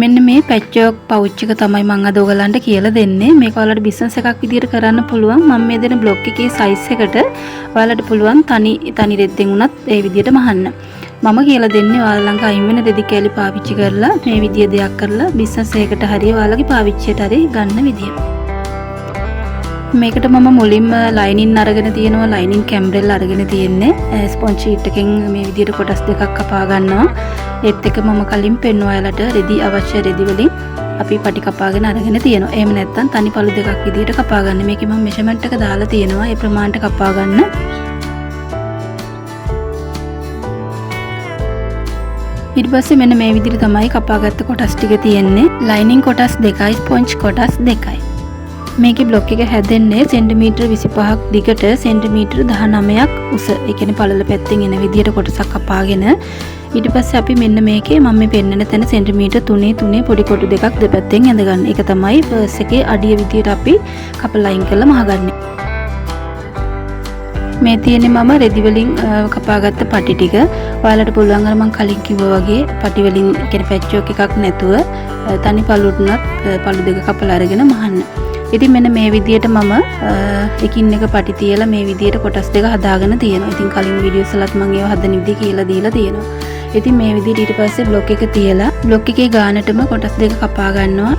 මෙන්න මේ පැච්චෝක් පවුච් එක තමයි මම අද ඔයගලන්ට කියලා දෙන්නේ. මේක ඔයාලට බිස්නස් එකක් විදියට කරන්න පුළුවන්. මම මේ දෙන බ්ලොක් එකේ සයිස් එකට ඔයාලට පුළුවන් තනි රෙද්දෙන් උනත් ඒ විදියට මහන්න. මම කියලා දෙන්නේ ඔයාලා ළඟ අයින් වෙන රෙදි කෑලි පාවිච්චි කරලා මේ විදිය දෙයක් කරලා බිස්නස් එකකට හරිය ඔයාලගේ පාවිච්චියට හරිය ගන්න විදිය. මේකට මම මුලින්ම ලයිනින් අරගෙන තියෙනවා. ලයිනින් කැම්බරෙල් අරගෙන තියෙන්නේ. ස්පොන්ජ් ෂීට් එකෙන් මේ විදියට කොටස් දෙකක් කපා ගන්නවා. ඒත් එක මම කලින් පෙන්වුවා ඔයාලට රෙදි අවශ්‍ය රෙදි වලින් අපි පටි කපාගෙන අරගෙන තියෙනවා. එහෙම නැත්නම් තනි පළු දෙකක් විදියට කපා ගන්න. මේකේ මම මෙෂර්මන්ට් එක දාලා තියෙනවා. ඒ ප්‍රමාණයට කපා ගන්න. ඊට පස්සේ මෙන්න මේ විදිහට තමයි කපාගත්ත කොටස් ටික තියෙන්නේ. ලයිනින් කොටස් දෙකයි ස්පොන්ජ් කොටස් දෙකයි. මේකේ බ්ලොක් එක හැදෙන්නේ සෙන්ටිමීටර් 25ක් දිගට සෙන්ටිමීටර් 19ක් උස. ඒ කියන්නේ පළල පැත්තෙන් එන විදියට කොටසක් කපාගෙන ඊට පස්සේ අපි මෙන්න මේකේ මම මේ පෙන්නන තැන සෙන්ටිමීටර් 3 පොඩි කොටු දෙකක් දෙපැත්තෙන් ඇඳ ගන්න. ඒක තමයි පර්ස් එකේ අඩිය විදියට අපි කපලා ලයින් කරලා මහගන්නේ. මේ තියෙන්නේ මම රෙදි වලින් කපාගත්ත පටි ටික. ඔයාලට පුළුවන් අර මම කලින් කිව්වා වගේ පටි වලින් කියන්නේ පැච්චෝක් එකක් නැතුව තනි පළුටුනත් පළු දෙක කපලා අරගෙන මහන්න. ඉතින් මෙන්න මේ විදියට මම එකින් එක පටි තියලා මේ විදියට කොටස් දෙක හදාගෙන තියෙනවා. ඉතින් කලින් වීඩියෝස් වලත් මම ඒව හදන විදිය කියලා දීලා තියෙනවා. ඉතින් මේ විදියට ඊට පස්සේ බ්ලොක් එක තියලා බ්ලොක් එකේ ගානටම කොටස් දෙක කපා ගන්නවා.